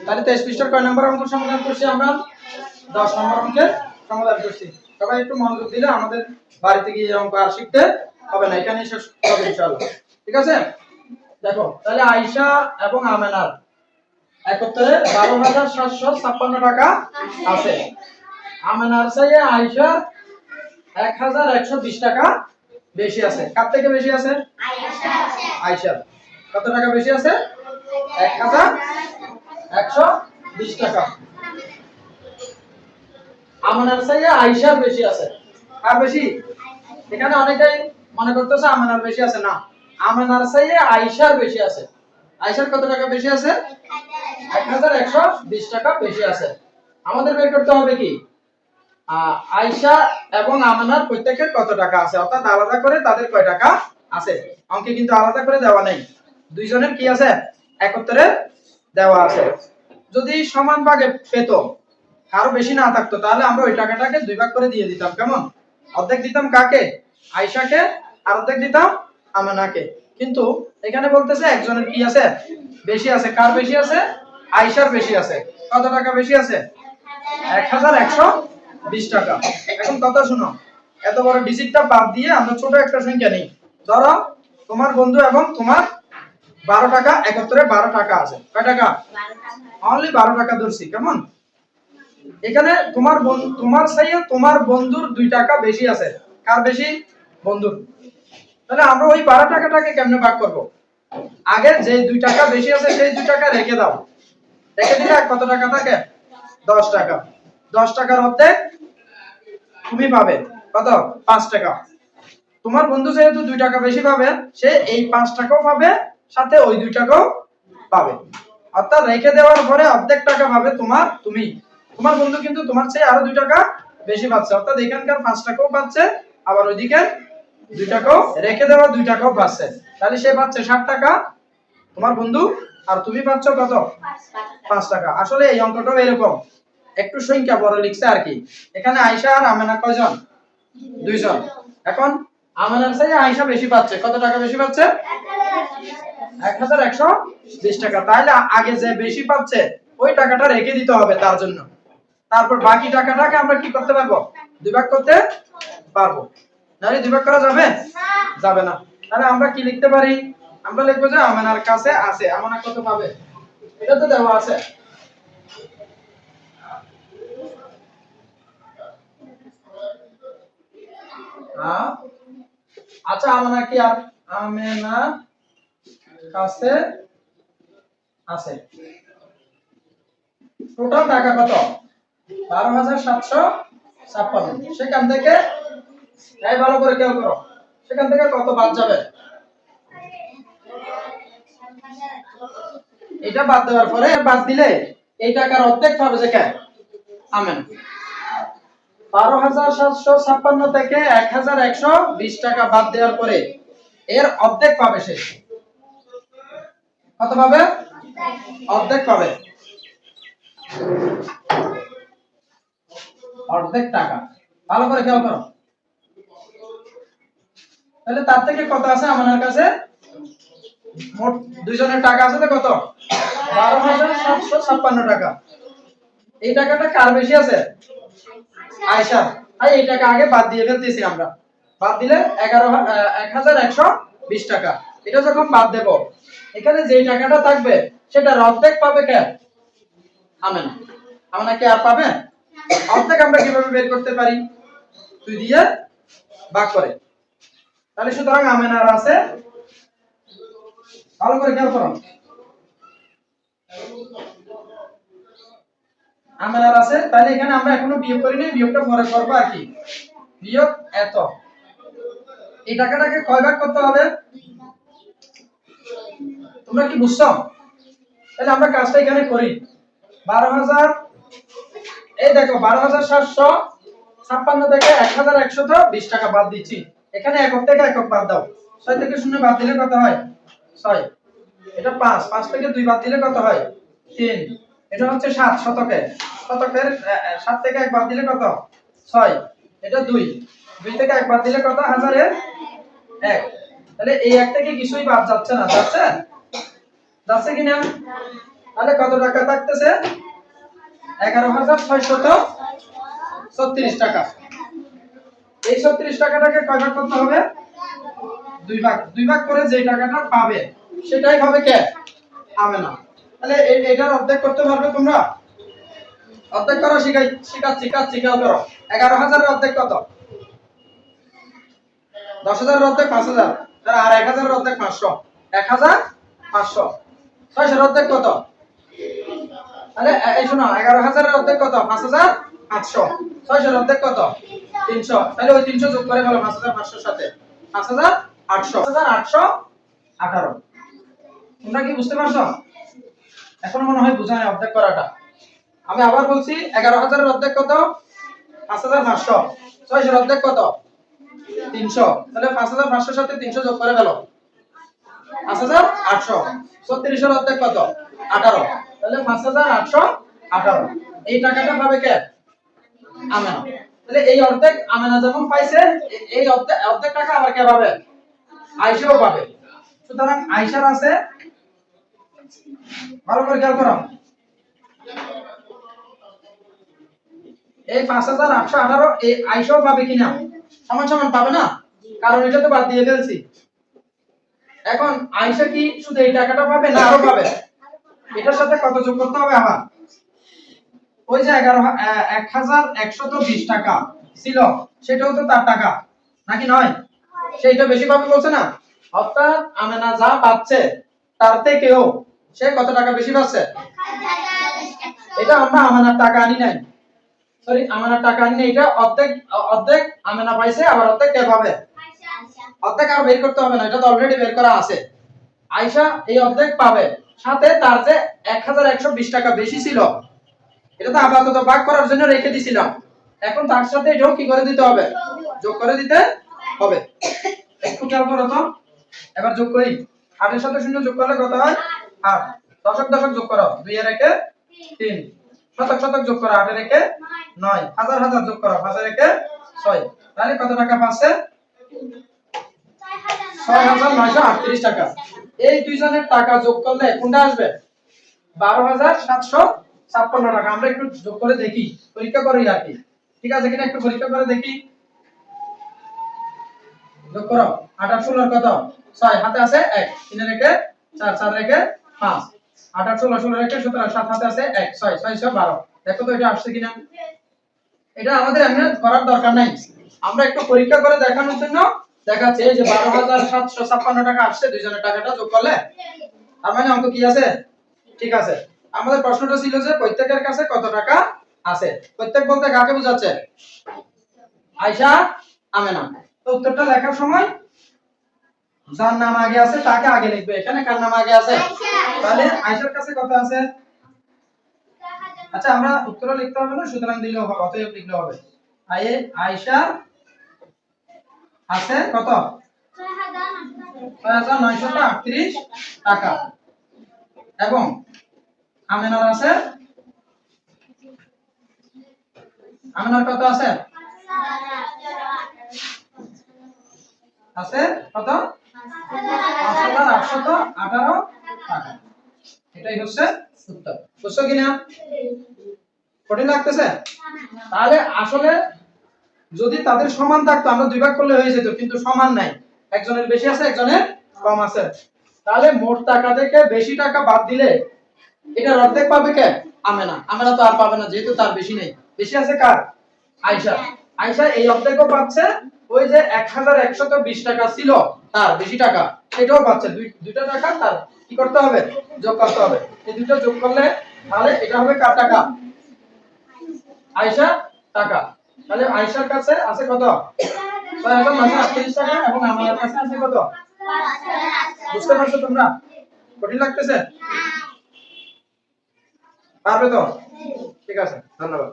তাহলে 23 পৃষ্ঠার কয় নম্বর অঙ্ক সমাধান করছি আমরা? 10 নম্বর অঙ্কের সমাধান করছি। সবাই একটু মনোযোগ দিলে আমাদের বাড়িতে গিয়ে অঙ্ক আর শিখতে হবে না, এখানেই শেষ হবে ইনশাআল্লাহ। ঠিক আছে? দেখো তাহলে আয়েশা এবং আমেনার একত্রে 12,756 টাকা আছে। আমেনার চেয়ে আয়েশার 1,120 টাকা বেশি আছে। কার থেকে বেশি আছে? আয়েশার। কত টাকা বেশি আছে? 1,120 টাকা। আমেনার চেয়ে আয়েশার বেশি আছে। কার বেশি? এখানে অনেকেই মনে করতেছে আমেনার বেশি আছে, না, আমেনার চেয়ে আয়েশার বেশি আছে। আয়েশার কত টাকা বেশি আছে? 1,120 টাকা বেশি আছে। আমাদের বের করতে হবে কি আয়েশা এবং আমেনার প্রত্যেকের কত টাকা আছে, অর্থাৎ আলাদা করে তাদের কয় টাকা আছে। অঙ্কে কিন্তু আলাদা করে দেওয়া নেই, দুইজনের কি আছে একত্রে দেওয়া আছে। যদি সমান ভাগে পেত, কারো বেশি না থাকতো, তাহলে আমরা ওই টাকাটাকে দুই ভাগ করে দিয়ে দিতাম। কেমন? অর্ধেক দিতাম কাকে? আয়েশাকে, আর অর্ধেক দিতাম আমেনাকে। কিন্তু এখানে বলতেছে একজনের কি আছে বেশি আছে। কার বেশি আছে? আয়েশার বেশি আছে। কত টাকা বেশি আছে? 1,120 টাকা। এখন কথা শুনো, এত বড় ডিজিটটা বাদ দিয়ে আমরা ছোট একটা সংখ্যা নেই। ধরো তোমার বন্ধু এবং তোমার 12 টাকা, একত্রে 12 টাকা আছে। কয় টাকা? অনলি 12 টাকা ধরছি। কেমন? এখানে তোমার চাইতে তোমার বন্ধুর 2 টাকা বেশি আছে। কার বেশি? বন্ধুর। তাহলে আমরা ওই 12 টাকাটাকে কেমনে ভাগ করব? আগে যে 2 টাকা বেশি আছে সেই 2 টাকা রেখে দাও। রেখে দিলে কত টাকা থাকে? 10 টাকা। 10 টাকার অর্ধেক তুমি পাবে কত? 5 টাকা। তোমার বন্ধু যেহেতু 2 টাকা বেশি পাবে, সে এই 5 টাকাও পাবে, সাথে ওই 2 টাকাও পাবে। অর্থাৎ রেখে দেওয়ার পরে অর্ধেক টাকা পাবে তুমি। তোমার বন্ধু কিন্তু তোমার চেয়ে আরো 2 টাকা বেশি পাচ্ছে, অর্থাৎ এখানকার 5 টাকাও পাচ্ছে, আবার ওইদিকে 2 টাকাও রেখে দেওয়া 2 টাকাও পাচ্ছে। তাহলে সে পাচ্ছে 60 টাকা তোমার বন্ধু, আর তুমি পাচ্ছ কত? 5 টাকা। আসলে এই অঙ্কটাও এরকম, একটু সংখ্যা বড় লিখছে আর কি। এখানে আয়েশা আর আমেনা কয়জন? দুইজন। এখন আমেনার চেয়ে আয়েশা বেশি পাচ্ছে। কত টাকা বেশি পাচ্ছে? 1,120 টাকা। তাহলে আগে যে বেশি পাচ্ছে ওই টাকাটা রেখে দিতে হবে তার জন্য। তারপর বাকি টাকাটাকে আমরা কি করতে পারবো? দুই ভাগ করতে পারবো। নাহলে দুই ভাগ করা যাবে? যাবে না। তাহলে আমরা কি লিখতে পারি? আমরা লিখবো যে আমেনার কাছে আছে। আমেনা কত পাবে? এটা তো দেওয়া আছে। আচ্ছা, আমেনা কি আর আমেনা কাছে আছে। টোটাল টাকা কত? 12,756। সেখান থেকে এই ভালো করে খেয়াল করো, সেখান থেকে কত বাদ যাবে? এটা বাদ দেওয়ার পরে বাদ দিলে এই টাকার অর্ধেক পাবে যে কে? আমেনা। 12,756 থেকে 1,120 টাকা বাদ দেওয়ার পরে এর অর্ধেক পাবে সে। কত পাবে? অর্ধেক পাবে, অর্ধেক টাকা। ভালো করে খেয়াল করো। তাহলে তার থেকে কত আছে আমাদের কাছে? মোট দুইজনের টাকা আছে কত? 12,756 টাকা। এই টাকাটা কার বেশি আছে? আয়েশা। তাই এই টাকা আগে বাদ দিয়ে ফেলতেছি আমরা। বাদ দিলে 1,120 টাকা। এটা যখন বাদ দেব, এখানে যেই টাকাটা থাকবে সেটা অর্ধেক পাবে কে? আমেনা। আমেনা কি আর পাবে? অর্ধেক আমরা কিভাবে বের করতে পারি? 2 দিয়ে ভাগ করে। তাহলে সুতরাং আমেনার আছে, ভালো করে খেয়াল করো, আমেনার আছে। তাহলে এখানে আমরা এখনো বিয়োগ করিনি, বিয়োগটা পরে করব আর কি। বিয়োগ এত। এই টাকাটাকে কয় ভাগ করতে হবে? তোমরা কি বুঝছো? তাহলে আমরা কাজটা এখানে করি। 12,000, এই দেখো 12,756 থেকে 1,120 টাকা বাদ দিচ্ছি। এখানে একক থেকে একক বাদ দাও। 6 থেকে 0 বাদ দিলে কত হয়? 6। এটা 5, 5 থেকে 2 বাদ দিলে কত হয়? 3। এটা হচ্ছে 7 শতকে। শতকের 7 থেকে 1 বাদ দিলে কত? 6। এটা 2। 2 থেকে 1 বাদ দিলে কত? হাজারের 1। তাহলে এই 1 থেকে কিছুই বাদ যাচ্ছে না, যাচ্ছে? যাচ্ছে কিনা? তাহলে কত টাকা থাকতেছে? 11,636 টাকা। এই 36 টাকাটাকে কয় ভাগ করতে হবে? দুই ভাগ। দুই ভাগ করে যে টাকাটা পাবে সেটাই হবে কে? আমেনা। তাহলে এটার অর্ধেক করতে পারবে তোমরা? অর্ধেক করা শিখাচ্ছি কেউ করো। 11,000 এর অর্ধেক কত? 10,000 এর অর্ধেক 5,000, আর 1,000 এর অর্ধেক 500। 1,500। 600 এর অর্ধেক কত? তাহলে এই শোনো, 11,000 এর অর্ধেক কত? 5,500। 600 এর অর্ধেক কত? 300। তাহলে ওই 300 যোগ করে ফেলো 5,500 এর সাথে। 5,800। 5,818। তোমরা কি বুঝতে পারছো? এখন মনে হয় বুঝা নাই অর্ধেক করাটা। আমি আবার বলছি, 11,000 এর অর্ধেক কত? 5,500। 600 এর অর্ধেক কত? 300। তাহলে 5,500 এর সাথে 300 যোগ করে ফেলো, 5,800। 36 এর অর্ধেক কত? 18। তাহলে 5,818। এই টাকাটা পাবে কে? আমেনা। তাহলে এই অর্ধেক আমেনা যখন পাইছে, এই অর্ধেক টাকা আবার কে পাবে? আয়েশাও পাবে। সুতরাং আয়েশার আছে, ভালো করে খেয়াল করো, এই 5,818 এই আয়েশাও পাবে কিনা? সমান সমান পাবে না, কারণ এটা তো বাদ দিয়ে ফেলছি। এখন আয়েশা কি শুধু এই টাকাটা পাবে না আরো পাবে? এটার সাথে কত যোগ করতে হবে আবার? ওই যে 1,120 টাকা ছিল, সেটাও তো তার টাকা নাকি নয়? সেইটা বেশি পাবে বলছে না? অর্থাৎ আমেনা যা পাচ্ছে তার থেকেও সে কত টাকা বেশি পাচ্ছে? এটা আমরা আমানার টাকা আনি নাই, সরি আমানার টাকা আনি নাই, এটা অর্ধেক অর্ধেক আমেনা পাইছে, আবার অর্ধেক কে পাবে? অর্ধেক আর বের করতে হবে না, এটা তো অলরেডি বের করা আছে। আয়েশা এই অর্ধেক পাবে, সাথে তার যে 1,120 টাকা বেশি ছিল, এটা তো আপাতত ভাগ করার জন্য রেখে দিছিলাম, এখন তার সাথে এটাও কি করে দিতে হবে? যোগ করে দিতে হবে। একটু খেয়াল করো তো, এবার যোগ করি। 8 এর সাথে 0 যোগ করলে কত হয়? 8। দশক দশক যোগ করো, 2 এর একে 3। শতক শতক যোগ করো, 8 এর একে 9। হাজার হাজার যোগ করো, 5 এর একে 6। তাহলে কত টাকা পাচ্ছে? 6,938 টাকা। এই দুইজনের টাকা যোগ করলে কোনটা আসবে? 12,756 টাকা। আমরা একটু যোগ করে দেখি, পরীক্ষা করি আর কি, ঠিক আছে কিনা একটু পরীক্ষা করে দেখি। যোগ করো, 8 আর 16 কত? 6। হাতে আছে 1, 3 এর একে 4, 4 এর একে 5। 8 আর 16, 16 এর একে 17, 7 হাতে আছে 1, 6, 6 6 12। দেখো তো এটা আসছে কিনা। এটা আমাদের এমনি করার দরকার নাই, আমরা একটু পরীক্ষা করে দেখানোর জন্য দেখাচ্ছে যে 12,756 টাকা আসছে দুইজনের টাকাটা যোগ করলে। তার মানে অঙ্ক কি আছে? ঠিক আছে। আমাদের প্রশ্নটা ছিল যে প্রত্যেকের কাছে কত টাকা আছে। প্রত্যেক বলতে কাকে বোঝাচ্ছে? আয়েশা, আমেনা। তো উত্তরটা লেখার সময় যার নাম আগে আছে তাকে আগে লিখবে। এখানে কার নাম আগে আছে? তাহলে আয়েশার কাছে কত আছে? আচ্ছা আমরা উত্তর লিখতে হবে না, সুতরাং দিলেও হবে, অতএব লিখলে হবে। আয়েশা আছে কত? 6,938 টাকা। এবং আমেনার আছে, আমেনার কত আছে? আছে কত? 5,818 টাকা। এটাই হচ্ছে উত্তর। বুঝছো কিনা? কঠিন লাগতেছে? তাহলে আসলে যদি তাদের সমান থাকতো আমরা দুই ভাগ করলে হয়ে যেত, কিন্তু সমান নাই, একজনের বেশি আছে একজনের কম আছে। তাহলে মোট টাকা থেকে বেশি টাকা বাদ দিলে এটার অর্ধেক পাবে কে? আমেনা। আমেনা তো আর পাবে না, যেহেতু তার বেশি নেই। বেশি আছে কার? আয়েশা। আয়েশা এই অর্ধেকও পাচ্ছে, ওই যে 1,120 টাকা ছিল তার বেশি টাকা, সেটাও পাচ্ছে। দুইটা টাকা তার কি করতে হবে? যোগ করতে হবে। এই দুটো যোগ করলে তাহলে এটা হবে কার টাকা? আয়েশা টাকা। তাহলে আয়েশার কাছে আছে কত? 6,938 টাকা, এবং আমার কাছে আছে কত? বুঝতে পারছো তোমরা? কঠিন লাগতেছে? পারবে তো? ঠিক আছে, ধন্যবাদ।